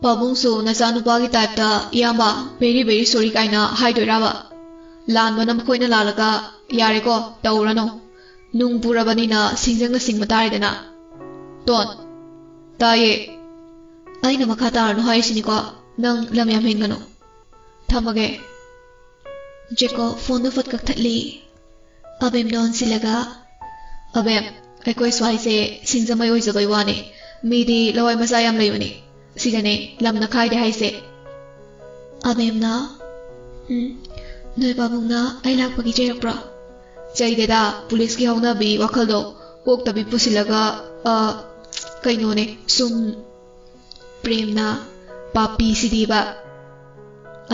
ꯄꯥꯕꯨꯡꯁꯨ ꯅꯆꯥꯅꯨꯄꯥꯒꯤ ꯇꯥꯏꯞꯇ ꯏꯌꯥꯝꯕ ꯕꯦꯔꯤ ꯁꯣꯔꯤ ꯀꯥꯏꯅ ꯍꯥꯏꯗꯣꯏꯔꯕ ꯂꯥꯟꯕꯅ ꯃꯈꯣꯏꯅ ꯂꯥꯜꯂꯒ ꯌꯥꯔꯦꯀꯣ ꯇꯧꯔꯅꯨ ꯅꯨꯡ ꯄꯨꯔꯕꯅꯤꯅ ꯁꯤꯡꯖꯪꯅ ꯁꯤꯡꯕ ꯇꯥꯔꯦꯗꯅ ꯇꯣꯟ ꯇꯥꯏꯌꯦ ꯑꯩꯅ ꯃꯈꯥ ꯇꯥꯔꯅꯨ ꯍꯥꯏꯔꯤꯁꯤꯅꯤꯀꯣ ꯅꯪ ꯂꯝ ꯌꯥꯝ ꯍꯦꯟꯒꯅꯨ ꯊꯝꯃꯒꯦ ꯖꯦꯀꯣꯕ ꯐꯣꯟꯗꯨ ꯐꯠ ꯀꯛꯊꯠꯂꯤ ꯑꯕꯦꯝꯅ ꯑꯣꯟꯁꯤꯜꯂꯒ ꯑꯕꯦꯝ ꯑꯩꯈꯣꯏ ꯁ꯭ꯋꯥꯏꯁꯦ ꯁꯤꯡꯖꯃꯩ ꯑꯣꯏꯖꯕꯩ ꯋꯥꯅꯤ ꯃꯤꯗꯤ ꯂꯋꯥꯏ ꯃꯆꯥ ꯌꯥꯝ ꯂꯩꯕꯅꯤ ꯁꯤꯗꯅꯦ ꯂꯝꯅ ꯈꯥꯏꯗꯦ ꯍꯥꯏꯁꯦ ꯑꯕꯦꯝꯅ ꯅꯣꯏ ꯄꯥꯕꯨꯡꯅ ꯑꯩ ꯂꯥꯛꯄꯒꯤ ꯆꯩꯔꯛꯄ꯭ꯔꯣ ꯆꯩꯗꯦꯗ ꯄꯨꯂꯤꯁꯀꯤ ꯍꯧꯅꯕꯤ ꯋꯥꯈꯜꯗꯣ ꯀꯣꯛꯇꯕꯤ ꯄꯨꯁꯤꯜꯂꯒ ꯀꯩꯅꯣꯅꯦ ꯁꯨꯝ ꯄ꯭ꯔꯦꯝꯅ ꯄꯥꯄꯤꯁꯤꯗꯤꯕ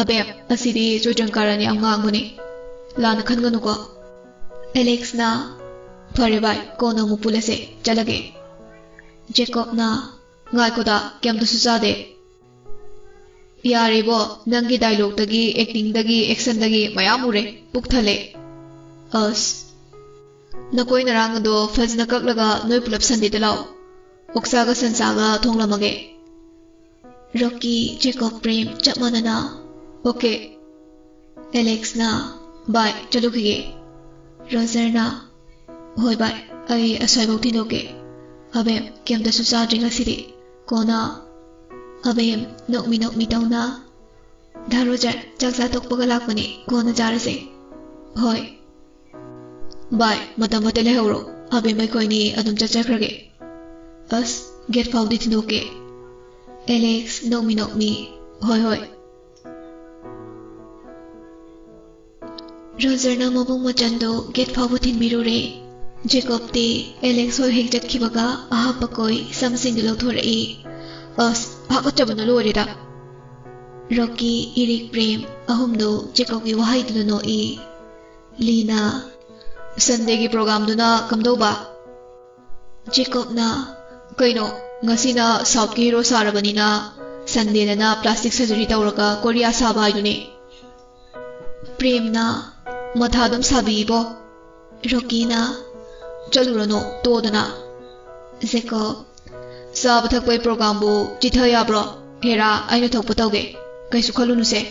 ꯑꯕꯦꯝ ꯑꯁꯤꯗꯤ ꯆꯣꯏꯇ꯭ꯔꯪ ꯌꯥꯝ ꯉꯥꯡꯕꯅꯤ ꯂꯥꯟꯅ ꯈꯟꯒꯅꯨꯀꯣ ꯑꯦꯂꯦꯛꯁꯅ ꯐꯔꯦ ꯚꯥꯏ ꯀꯣꯟꯅ ꯑꯃꯨꯛ ꯄꯨꯜꯂꯁꯦ ꯆꯠꯂꯒꯦ ꯖꯦꯀꯣꯕꯅ ꯉꯥꯏꯈꯣꯗ ꯀꯩꯝꯇꯁꯨ ꯆꯥꯗꯦ ꯌꯥꯔꯦꯕꯣ ꯅꯪꯒꯤ ꯗꯥꯏꯂꯣꯒꯇꯒꯤ ꯑꯦꯛꯇꯤꯡꯗꯒꯤ ꯑꯦꯛꯁꯟꯗꯒꯤ ꯃꯌꯥꯝ ꯎꯔꯦ ꯄꯨꯛ ꯊꯜꯂꯦ ꯑꯁ ꯅꯀꯣꯏ ꯅꯔꯥꯡ ꯑꯗꯣ ꯐꯖꯅ ꯀꯛꯂꯒ ꯅꯣꯏ ꯄꯨꯂꯞ ꯁꯟꯗꯦꯗ ꯂꯥꯛꯑꯣ ꯑꯣꯛꯁꯥꯒ ꯁꯟꯁꯥꯒ ꯊꯣꯡꯂꯝꯃꯒꯦ ꯔꯣꯀꯤ ꯖꯦꯀꯣꯕ ꯄ꯭ꯔꯦꯝ ꯆꯞ ꯃꯥꯟꯅꯅ ओके एलेक्सना बाय चलुखिगे रोजरना होय बाय अई असोयबौ थिनोके अबेम केमदसु चाद्रि ngasidi कोना अबेम नोकमी तौना धा रोजर चाकसा तोकपगा लाकपनि कोना जारसे होय बाय मतम मते लेहौरो अबेम अखोइनी अदुम चचखरगे अस गेट फाउदी थिनोके एलेक्स नोकमी होय होय रोजरना मबुंग मचंदो गेट फाउबु थिनबिरुरे जेकॉब एलेक्स होय हेक चटखिबगा अहापकोय समसिंग लौथोरई अस हाकचबन लोरेदा रॉकी इरिक प्रेम अहुमदो जेकॉब की वहाई दुनो ई लीना संडे की प्रोग्राम दुना कमदोबा जेकॉब ना कइनो ngasina साउथ की हीरो सारबनिना संडे ना प्लास्टिक सर्जरी तौरगा कोरिया साबा हाइदुने प्रेम ना मथादम साबीबो रोकीना चलुरनो तोदना जेको साब थकपै प्रोग्राम बु चिथा याब्रो हेरा आइना थोप तौगे कैसु खलुनुसे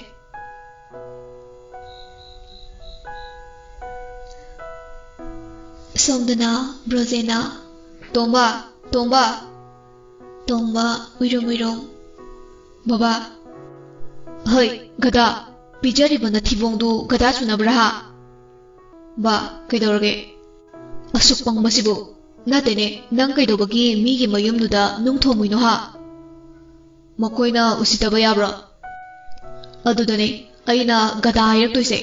सोमदना ब्रोजेना तोंबा उइरोम बाबा हय गदा पिजरिबना थिबोंदु गदा चुनब्रहा बा कैदौरगे असुक पंगबसिबु नातेने नंग कैदौबगी मीगी मयुमदुदा नुंग थोमुइनो हा मकोइना उसितबा याब्रा अदुदने अइना गदा हाइरक्तोइसे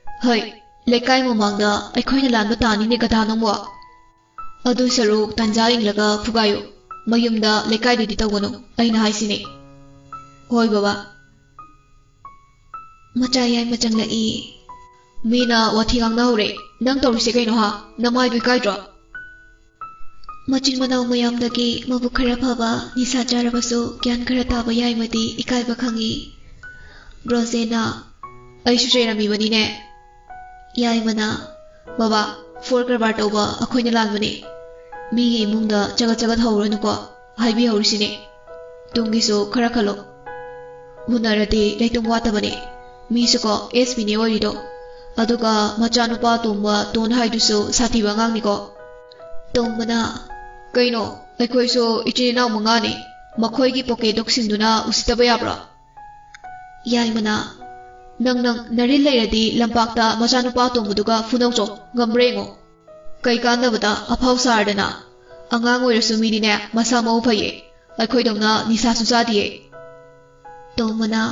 हय लेकाय ममांगदा अखोइना लानबा तानिने गदा नंगवा अदु सरुक तंजा इंगलगा फुगायो मयुमदा लेकायदुदि तौगनो अइना हाइसिने होय बाबा मचा याय मचंगलई मीना वाथी गांगना होरे नंग तौरिसे कइनो हा नमाइदु काइद्रो मचिन मनाव मयामदगी मबु खरा फबा निसा चारबसु ज्ञान खरा ताबा यायमदि इकाइबा खंगी ब्रोजेना अइसु चेरमीबनिने यायमना बाबा फोर करबार तौबा अखोइना लानबने मीगी इमुंगदा चगत हौरनुको हाइबि हौरिसिने तुंगिसु खरा खलो हुनरदि लेतुंग वातबने मीसुको एसपी ने ओरिदो अदुगा मचानुपा तोंबा तोन हाइदुसु साथीबा ngangniko तोंबना कइनो अखोइसु इचिनाव मंगाने मखोइगी पोके दोक्सिंदुना उसितबा याब्रा याइमना नंग नरिल लेरदि लंपाक्ता मचानुपा तोंबुदुगा फुनौचो गम्ब्रेंगो कई कानबदा अफाव सारदना अंगांग ओइरसु मीदिने मसा मौ फये अखोइदौना निसा सुसादिए तोंबना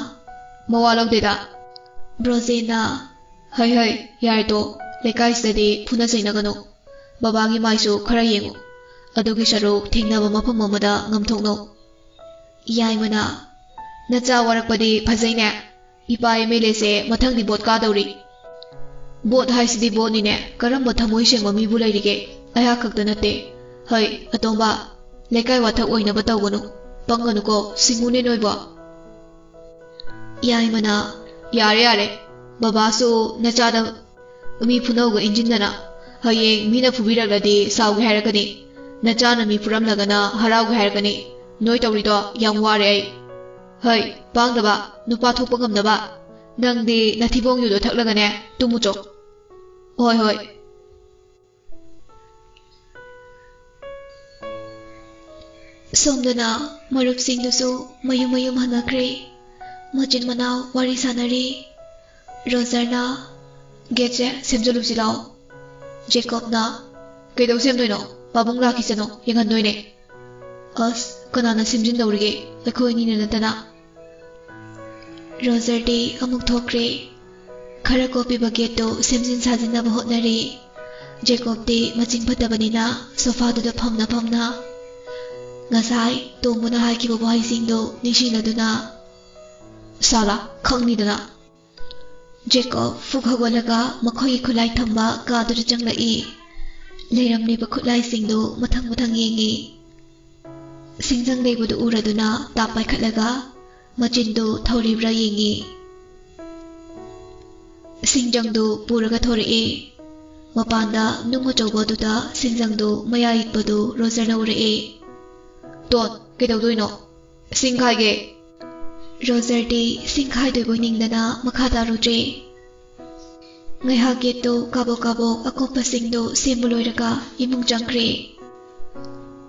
मवालौदेदा ब्रोजेना हय यारतो लेकाइसदि फुना चैनगनो बाबागी माइसु खरा येंगो अदुगी सरुक थेंगनबा मफम अमदा ngमथोकनो याइमना नचा वरकपदि फजैने इपा एमएलए से मथंगदि बोट कादौरी बोट हाइसिदि बोटनिने करम्ब थमोइ सेंबा मीबु लैरिगे अया खक्ता नते हय अतोंबा लेकाइ वाथक ओइनबा तौगनो पंगनुको सिंगुने नोइबो याइमना यारे बाबासु नचादा मी फुनौगा इंजिनना हयेंग मीना फुबिरगदि साउगे हायरकनी नचाना मी फुरमलगना हराउगे हायरकनी नोइ तौरिदो याम वारे Hey, pangdaba, nupa thokpa ngamdaba. Nangdi nathibong yudo thaklagane tumucho. Hoi hoi. Somdana marup singdusu mayum hanakre. Machin manau wari sanari. Roger na getche semjolupsi lao. Jacob na kaidau semdoino pabung lakisano yangandoine. As kanana semjindawrige lakhoi ni natana. Roger di amuk thokre. Khara kopi baget to semjin sajina bahotnari. Jacob di machin phatabanina sofa duda phamna. Ngasai tongmuna haikiba bahai-singdo ningsinladuna. Sala khangnidana. Jacob fukhawalaga makhoi khulai thamba kaduda changlai. Leiramliba khulai-singdo mathang yengi. Singjang leibudu uraduna tapai khatlaga machindu thoribra yengi. Singjangdu puraga thorei. Mapanda nung achaubaduda singjangdu maya itpadu Rogerna urei. Don, kaidawdoino? Singkhaige. Roger di singkhaidoibo ningdana makhada rudre. Ngaihak getto kabok akopasingdo sembuloiraga imung changkre.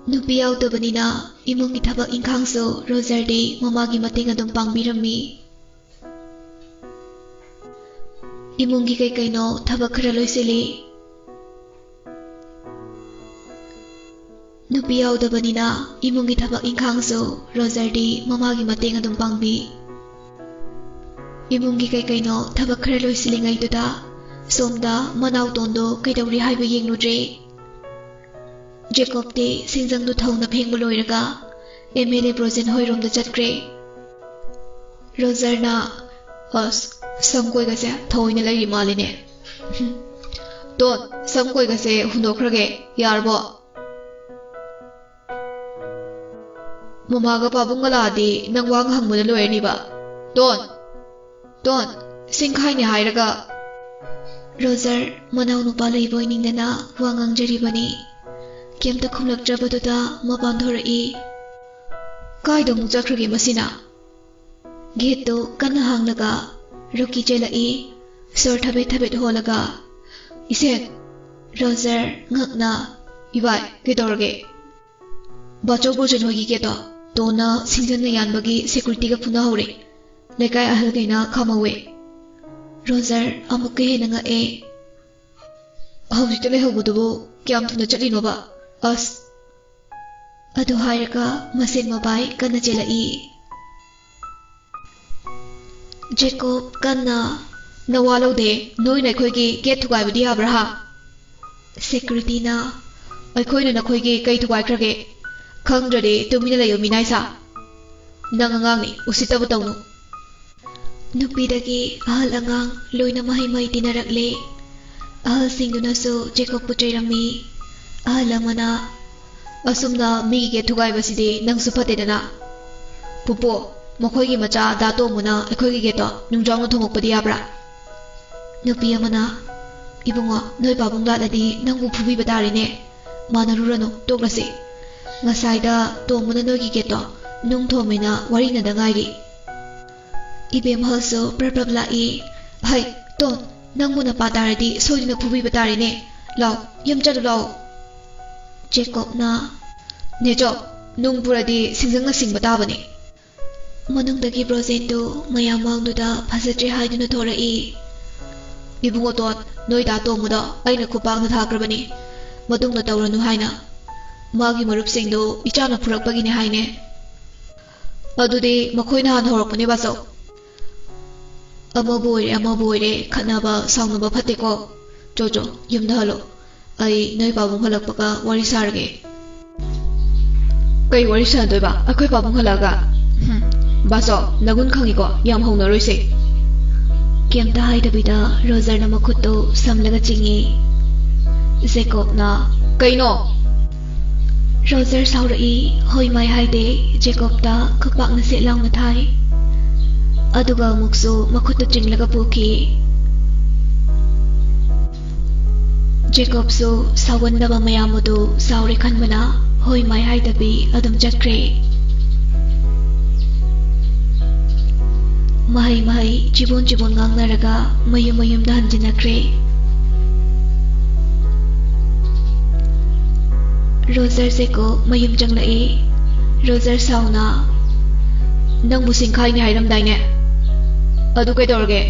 Nupi yaudabανina imungi thabak ingkhangso Roger di mamagi mateng adum pangbirami. Imungi kaino thabak khara loisili. Nupi yaudabανina imungi thabak ingkhangso Roger di mamagi mateng adum pangbi. Imungi kaino thabak khara loisilingai duda somda manau tondo kaidawri haiba yengludre. Jacob di singjangdu thauna phengba loiraga MLA Brojen hoiromda chatkre. Roger na as samkoigase thoina lairi maline. Don samkoigase hundokrage yarbo. Mamaga pabungaladi nang wang hangmuna loirniba. Don singkhaini hairaga. Roger manau nupa leiboy ningdana wangang jaribani. Kemta khumlakdrabaduda mapan thorai. Kaida muk chakrage masina. Gate kanna hanglaga roki chelai. Sor thabet holaga. Isen Roger ngakna ibai kedorge. Bacho Brojen hogi geto tona singjana yanbagi security ga phuna hore. Lekai ahal gaina khamawe. Roger amukke henanga e. Hawjitale hobudubu kyam thuna chatlinoba. As adu hairaga masen mabai kana chelai. Jacob kanna nawalode noina khoigi gate thugaibadi habraha. Security na aikhoina nakhoigi kai thugaikrage. Khangdrade tumina layo minaisa. Nangangang ni usitabu tawno. Nupidagi ahal angang loina mahay tinarakle. Ahal singduna so Jacob puchairami. Ahal amana asumna migi ge thugai basidi nang supate dana. Pupo makhoigi macha dato muna akhoigi ge to nungjang thongokpadi yabra. Nupi amana ibungo noi babungla ladi nangbu phubi batarine. Manarurano toglase. Ngasaida tongmuna nogi geto nung thomena warina dangairi. Ibem halso prabla e. Hai ton nangmuna pataradi soidina phubi batarine. Lao yam chadu lao. Jacob na nejo nung puradi singjang na singba tabane. Manungdagi Brojen do mayamangduda phasatre haiduna thorai. Ibungo ton noida tongmuda aina khupangna thakrabani. Madungna tawranu haina. Magi marupsingdo ichana phurakpagine haine. Adudi makhoina han horakpane baso. Amabu oire khanaba saunaba phateko. Jojo yumda halo. Ai noi babung halakpaga wari sarge. Kai wari sandoiba akhoi babung halaga. Baso nagun khangiko yam hongna roise. Kemta haidabida Roger na makhutto samlaga chingi. Jacob na kaino. Roger saurai hoi mai haide Jacob da khakpak na setlang na thai. Aduga mukso makhutto chinglaga puki. Jacob so sawandaba mayamudu sauri khanbana hoi mai haidabi adum chakre. mahai mahai chibon ngangnaraga mayum da hanjinakre. Roger seko mayum changlai. Roger sauna nang busing khai ni hairamdai ne adu kai dorge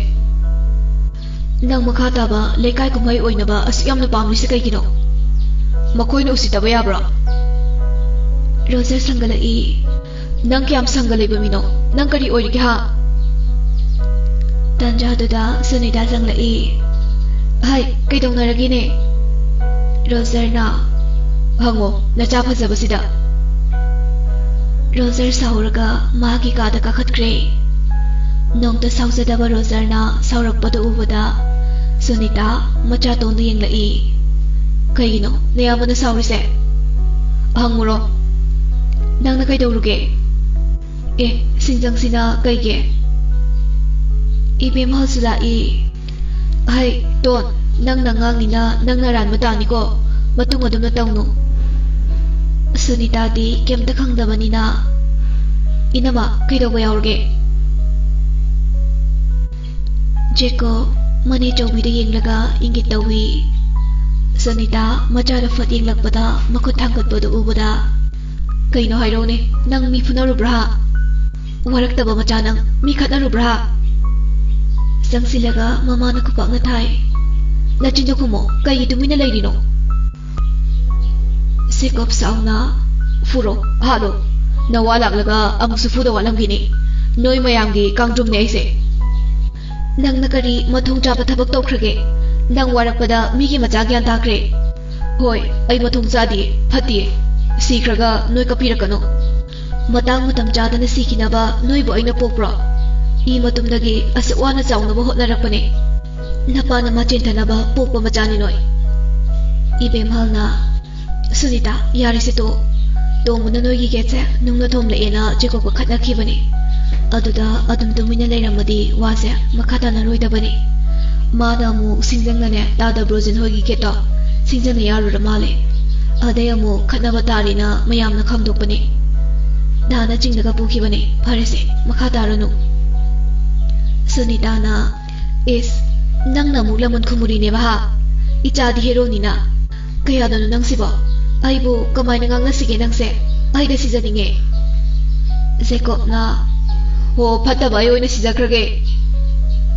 nang makha taba lekai kumai oinaba asyamna pamni se kaigino makoi no usitaba yabra. Roger sangalai nang kyam sangalai bamino nang kari oirige ha tanja duda Sunita sanglai hai kai dongnaragi ne. Roger na hango nacha phajabasida. Roger sauraga magi kada kakhatkre. Nongta saujadaba Roger na saurakpada ubada Sunita macha tonda yenglai. Kaigino nayamana saurise hangmuro nangna kaidauruge sinjangsina kaige ibem halsulai hai ton nangna ngangina nangna ranma taniko matung adumna tawnu. Sunita di kemta khangdabanina inama kaidauba yaurge. Jeko mani chawbida yenglaga ingit tawi. Sunita machada fat yenglakpada makut thangkatpada ubada kaino hairone nang mi funarubra waraktaba macha nang mi khatnarubra. Sangsilaga mamana kupakna thai nachinjo kumo kai tumina lairino. Sikop sauna furo halo nawalak laga amusu fuda walam gini noi mayamgi kangdrum ne aise nang nakari mathung chapa thabak tawkhrage nang warakpada migi macha gyan takre hoi ai mathung chadi phati sikraga noi kapirakano matang matam chadana sikinaba noi bo aina pokra I matumdagi aswana chawnaba hotnarakpane napana machentanaba pokpa machani noi ibem halna Sunita yarise to muna noigi getse nungna thomla ena Jacob khatna khibani aduda adum tumina leiramadi wase makata na roidabani mana mu singjangna ne tada brojin hoigi keto singjana yaru ramale adaya mu khatna batari na mayamna khangdokpani dana jingdaga pukhibani pharese makata ranu. Sunita na is nangna mu lamon khumuri ne ba ichadi hero nina kaya danu nang siba aibu kamay nang sige nang se ay da sizaninge. Jacob na ho patabayo na sizakrage.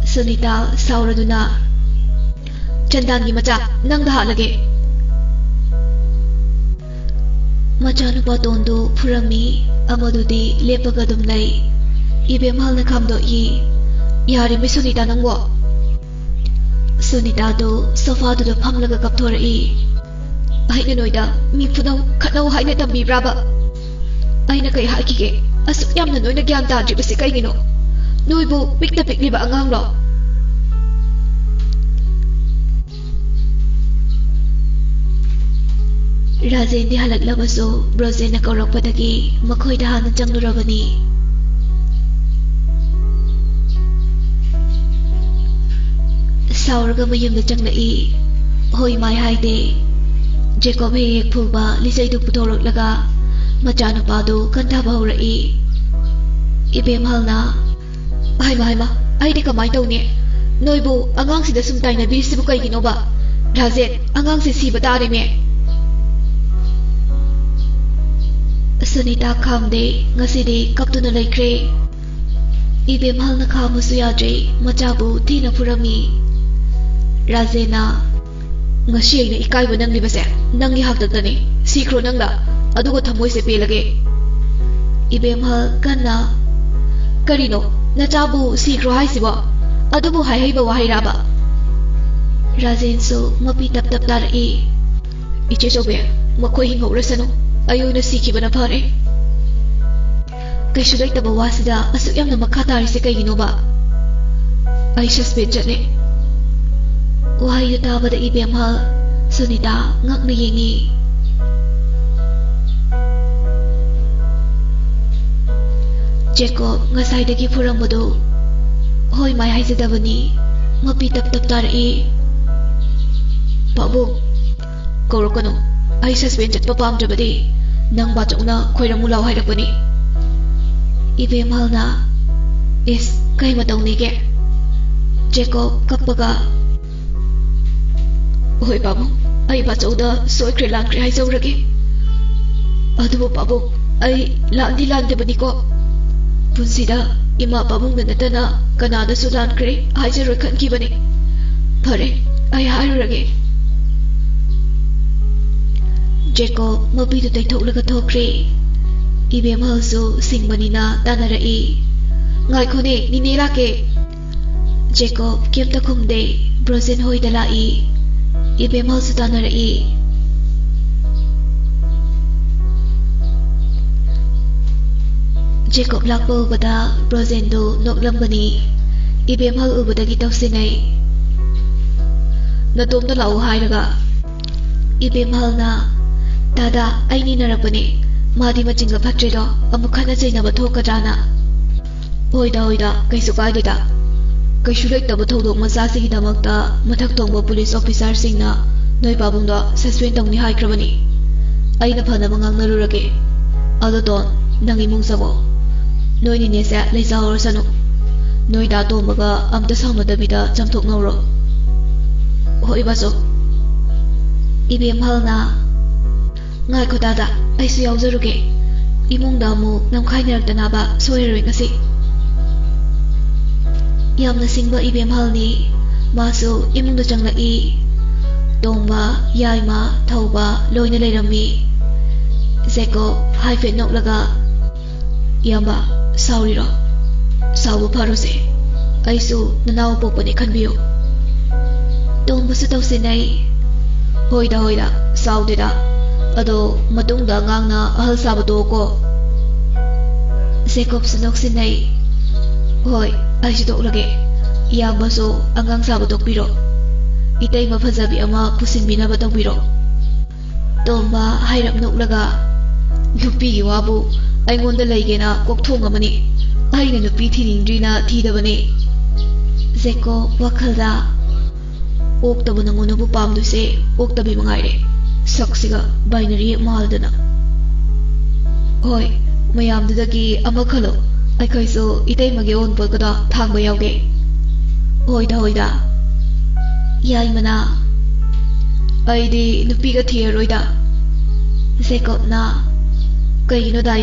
Sunita sauraduna chandangi macha nang dahalage. Macha nupa tondo purami amadudi lepagadum lay ibem hal na kamdo yi yari mi Sunita nang wo. Sunita do sofa do pamlaga kaptora I Aina noida mi punaw kanaw haina tambi braba aina kay hakige asuk yam na noina gyan ta jibasi kay gino noibo pikna pikni ba angang lo. Rajen di halaglabaso Brozen na kaurakpadagi makoy dahan ng janglurabani. Sauraga mayum na janglai hoy may haide Jacob hek phulba lisai du putorok laga machana padu kanta bahaurai ibem halna haima ai de kamai tawne noibu angang sida sumtai na bi sibu kai ginoba Rajen angang se si batare me. Sunita khamde ngasidi kaptuna laikre ibem halna khamusu yadre machabu thina purami. Rajena ngasi na ikai ba nang libase nang ihagdagtani sikro nang la adugo thamoy se pelage ibem hal kanna karino nachabu sikro haisiba adugo hai ba wahiraba. Rajen so mapi tap tar I iche sobe makoi hingorasano ayo na sikiba na pare kaisu laitaba wasida asuk yamna makatari se kaigino ba ai suspect jane. Wahai tabada ibem hal Sunita ngakna yengi. Jacob ngasaidagi purambado hoy may haizadabani mapi tap tarai Pabung kaurakano ay suspend at papamjabadi nang batong na khoiramulaw hairapani ibem hal na ꯏꯁ ꯀꯩ ꯃꯇꯧꯅꯤꯒꯦ ꯖꯦꯀꯣꯕ ꯀꯞꯄꯒ ꯍꯣꯏ ꯄꯥꯕꯨꯡ ꯑꯩ ꯕꯥꯆꯧꯗ ꯁꯣꯏꯈ꯭ꯔꯦ ꯂꯥꯟꯈ꯭ꯔꯦ ꯍꯥꯏꯖꯧꯔꯒꯦ ꯑꯗꯨꯕꯨ ꯄꯥꯕꯨꯡ ꯑꯩ ꯂꯥꯟꯗꯤ ꯂꯥꯟꯗꯕꯅꯤꯀꯣ ꯄꯨꯟꯁꯤꯗ ꯏꯃꯥ ꯄꯥꯕꯨꯡꯗ ꯅꯠꯇꯅ ꯀꯅꯥꯗꯁꯨ ꯂꯥꯟꯈ꯭ꯔꯦ ꯍꯥꯏꯖꯔꯣꯏ ꯈꯟꯈꯤꯕꯅꯤ ꯐꯔꯦ ꯑꯩ ꯍꯥꯏꯔꯨꯔꯒꯦ ꯖꯦꯀꯣꯕ ꯃꯄꯤꯗꯨ ꯇꯩꯊꯣꯛꯂꯒ ꯊꯣꯛꯈ꯭ꯔꯦ ꯏꯕꯦꯝꯍꯜꯁꯨ ꯁꯤꯡꯕꯅꯤꯅ ꯇꯥꯟꯅꯔꯛꯏ ꯉꯥꯏꯈꯣꯅꯦ ꯅꯤꯅꯦ ꯂꯥꯛꯀꯦ ꯖꯦꯀꯣꯕ ꯀꯩꯝꯇ ꯈꯨꯝꯗꯦ ꯕ꯭ꯔꯣꯖꯦꯟ ꯍꯣꯏꯗ ꯂꯥꯛꯏ ꯏꯕꯦꯝꯍꯜꯁꯨ ꯇꯥꯟꯅꯔꯛꯏ ꯖꯦꯀꯣꯕ ꯂꯥꯛꯄ ꯎꯕꯗ ꯕ꯭ꯔꯣꯖꯦꯟꯗꯨ ꯅꯣꯛꯂꯝꯕꯅꯤ ꯏꯕꯦꯝꯍꯜ ꯎꯕꯗꯒꯤ ꯇꯧꯁꯤꯟꯅꯩ ꯅꯇꯣꯝꯗ ꯂꯥꯛꯎ ꯍꯥꯏꯔꯒ ꯏꯕꯦꯝꯍꯜꯅ ꯗꯥꯗꯥ ꯑꯩ ꯅꯤꯅꯔꯛꯄꯅꯦ ꯃꯥꯗꯤ ꯃꯆꯤꯡꯒ ꯐꯠꯇ꯭ꯔꯤꯗꯣ ꯑꯃꯨꯛ ꯈꯠꯅ ꯆꯩꯅꯕ ꯊꯣꯛꯀꯗ꯭ꯔꯥꯅ ꯍꯣꯏꯗ ꯀꯩꯁꯨ ꯀꯥꯏꯗꯦꯗ ꯀꯩꯁꯨ ꯂꯩꯇꯕ ꯊꯧꯗꯣꯛ ꯃꯆꯥꯁꯤꯒꯤꯗꯃꯛꯇ ꯃꯊꯛ ꯊꯣꯡꯕ ꯄꯨꯂꯤꯁ ꯑꯣꯐꯤꯁꯥꯔꯁꯤꯡꯅ ꯅꯣꯏ ꯄꯥꯕꯨꯡꯗꯣ ꯁꯁꯄꯦꯟ ꯇꯧꯅꯤ ꯍꯥꯏꯈ꯭ꯔꯕꯅꯤ ꯑꯩꯅ ꯐꯅꯕ ꯉꯥꯡꯅꯔꯨꯔꯒꯦ ꯑꯗꯣ ꯗꯣꯟ ꯅꯪ ꯏꯃꯨꯡ ꯆꯪꯉꯣ ꯅꯣꯏ ꯅꯤꯅꯦꯁꯦ ꯂꯩꯖꯍꯧꯔꯁꯅꯨ ꯅꯣꯏ ꯗꯥ ꯇꯣꯝꯕꯒ ꯑꯝꯇ ꯁꯥꯎꯅꯗꯕꯤꯗ ꯆꯝꯊꯣꯛꯅꯧꯔꯣ ꯍꯣꯏ ꯕꯥꯆꯧ ꯏꯕꯦꯝꯍꯜꯅ ꯉꯥꯏꯈꯣ ꯗꯥꯗꯥ ꯑꯩꯁꯨ ꯌꯥꯎꯖꯔꯨꯒꯦ ꯏꯃꯨꯡꯗ ꯑꯃꯨꯛ ꯅꯝꯈꯥꯏꯅꯔꯛꯇꯅꯕ ꯁꯣꯏꯔꯔꯣꯏ ꯉꯁꯤ ꯌꯥꯝꯅ ꯁꯤꯡꯕ ꯏꯕꯦꯝꯍꯜꯅꯤ ꯃꯥꯁꯨ ꯏꯃꯨꯡꯗ ꯆꯪꯂꯛꯏ ꯇꯣꯝꯕ ꯌꯥꯏꯃ ꯊꯧꯕ ꯂꯣꯏꯅ ꯂꯩꯔꯝꯃꯤ ꯖꯦꯀꯣꯕ ꯍꯥꯏꯐꯦꯠ ꯅꯣꯛꯂꯒ ꯏꯌꯥꯝꯕ ꯁꯥꯎꯔꯤꯔꯣ ꯁꯥꯎꯕ ꯐꯔꯣꯁꯦ ꯑꯩꯁꯨ ꯅꯅꯥꯎ ꯄꯣꯛꯄꯅꯦ ꯈꯟꯕꯤꯌꯨ ꯇꯣꯝꯕꯁꯨ ꯇꯧꯁꯤꯟꯅꯩ ꯍꯣꯏꯗ ꯁꯥꯎꯗꯦꯗ ꯑꯗꯣ ꯃꯇꯨꯡꯗ ꯑꯉꯥꯡꯅ ꯑꯍꯜ ꯁꯥꯕ ꯇꯣꯛꯑꯣꯀꯣ ꯖꯦꯀꯣꯕꯁꯨ ꯅꯣꯛꯁꯤꯟꯅꯩ ꯍꯣꯏ ꯑꯩꯁꯨ ꯇꯣꯛꯂꯒꯦ ꯏꯌꯥꯝꯕꯁꯨ ꯑꯉꯥꯡ ꯁꯥꯕ ꯇꯣꯛꯄꯤꯔꯣ ꯏꯇꯩꯃ ꯐꯖꯕꯤ ꯑꯃ ꯄꯨꯁꯤꯟꯕꯤꯅꯕ ꯇꯧꯕꯤꯔꯣ ꯇꯣꯝꯕ ꯍꯥꯏꯔꯞ ꯅꯣꯛꯂꯒ ꯅꯨꯄꯤꯒꯤ ꯋꯥꯕꯨ ꯑꯩꯉꯣꯟꯗ ꯂꯩꯒꯦꯅ ꯀꯣꯛꯊꯣꯡ ꯑꯃꯅꯤ ꯑꯩꯅ ꯅꯨꯄꯤ ꯊꯤꯅꯤꯡꯗ꯭ꯔꯤꯅ ꯊꯤꯗꯕꯅꯤ ꯖꯦꯀꯣꯕ ꯋꯥꯈꯜꯗ ꯑꯣꯛꯇꯕ ꯅꯉꯣꯟꯗꯕꯨ ꯄꯥꯝꯗꯣꯏꯁꯦ ꯑꯣꯛꯇꯕꯤ ꯃꯉꯥꯏꯔꯦ ꯁꯛꯁꯤꯒ ꯕꯥꯏꯅꯔꯤ ꯍꯦꯛ ꯃꯥꯜꯗꯅ ꯍꯣꯏ ꯃꯌꯥꯝꯗꯨꯗꯒꯤ ꯑꯃ ꯈꯜꯂꯣ ꯑꯩꯈꯣꯏꯁꯨ ꯏꯇꯩꯃꯒꯤ ꯑꯑꯣꯟꯄꯣꯠꯀꯗꯣ ꯊꯥꯡꯕ ꯌꯥꯎꯒꯦ ꯍꯣꯏꯗ ꯌꯥꯏꯃꯅ ꯑꯩꯗꯤ ꯅꯨꯄꯤꯒ ꯊꯤꯔꯔꯣꯏꯗ ꯖꯦꯀꯣꯕꯅ ꯀꯩꯒꯤꯅꯣꯗ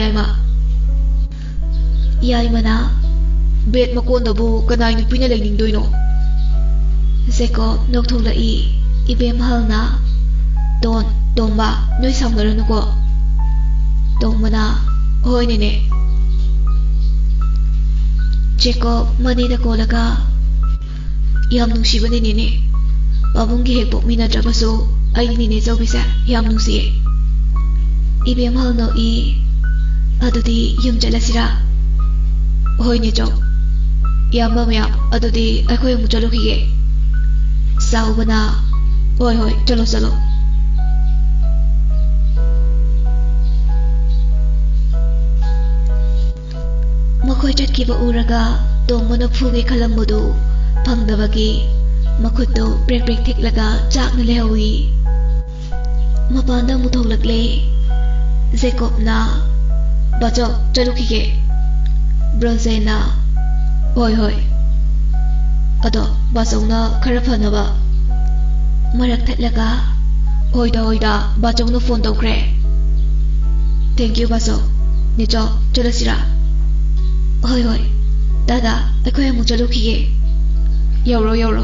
ꯌꯥꯏꯃꯅ ꯕꯦꯠ ꯃꯀꯣꯟꯗꯕꯨ ꯀꯅꯥꯏ ꯅꯨꯄꯤꯅ ꯂꯩꯅꯤꯡꯗꯣꯏꯅꯣ ꯖꯦꯀꯣꯕ ꯅꯣꯛꯊꯣꯛꯂꯛꯏ ꯏꯕꯦꯝꯍꯜꯅ ꯇꯣꯝꯕ ꯅꯣꯏ ꯁꯥꯎꯅꯔꯅꯨꯀꯣ ꯇꯣꯝꯕꯅ ꯍꯣꯏ ꯅꯦꯅꯦ ꯖꯦꯀꯣꯕ ꯃꯅꯦꯗ ꯀꯣꯜꯂꯒ ꯌꯥꯝ ꯅꯨꯡꯁꯤꯕ ꯅꯦꯅꯦꯅꯦ ꯄꯥꯕꯨꯡꯒꯤ ꯍꯦꯛ ꯄꯣꯛꯃꯤꯟꯅꯗ꯭ꯔꯕꯁꯨ ꯑꯩꯒꯤ ꯅꯦꯅꯦ ꯆꯧꯕꯤꯁꯦ ꯌꯥꯝ ꯅꯨꯡꯁꯤꯌꯦ ꯏꯕꯦꯝꯍꯜ ꯅꯣꯛꯏ ꯑꯗꯨꯗꯤ ꯌꯨꯝ ꯆꯠꯂꯁꯤꯔꯥ ꯍꯣꯏ ꯅꯦꯆꯧ ꯏꯌꯥꯝꯕ ꯃꯌꯥꯝ ꯑꯗꯨꯗꯤ ꯑꯩꯈꯣꯏ ꯑꯃꯨꯛ ꯆꯠꯂꯨꯈꯤꯒꯦ ꯆꯥꯎꯕꯅ ꯍꯣꯏ ꯆꯠꯂꯣ ꯃꯈꯣꯏ ꯆꯠꯈꯤꯕ ꯎꯔꯒ ꯇꯣꯝꯕꯅ ꯐꯨꯒꯦ ꯈꯜꯂꯝꯕꯗꯨ ꯐꯪꯗꯕꯒꯤ ꯃꯈꯨꯠꯇꯨ ꯕ꯭ꯔꯦꯛ ꯊꯦꯛꯂꯒ ꯆꯥꯛꯅ ꯂꯩꯍꯧꯏ ꯃꯄꯥꯟꯗ ꯑꯃꯨꯛ ꯊꯣꯛꯂꯛꯂꯦ ꯖꯦꯀꯣꯕꯅ ꯕꯥꯆꯧ ꯆꯠꯂꯨꯈꯤꯒꯦ ꯕ꯭ꯔꯣꯖꯦꯟꯅ ꯍꯣꯏ ꯑꯗꯣ ꯕꯥꯆꯧꯅ ꯈꯔ ꯐꯅꯕ ꯃꯔꯛ ꯊꯠꯂꯒ ꯍꯣꯏꯗ ꯕꯥꯆꯧꯅ ꯐꯣꯟ ꯇꯧꯈ꯭ꯔꯦ ꯊꯦꯡꯀ꯭ꯌꯨ ꯕꯥꯆꯧ ꯅꯦꯆꯧ ꯆꯠꯂꯁꯤꯔꯥ ꯍꯣꯏ ꯗꯥꯗꯥ ꯑꯩꯈꯣꯏ ꯑꯃꯨꯛ ꯆꯠꯂꯨꯈꯤꯒꯦ ꯌꯧꯔꯣ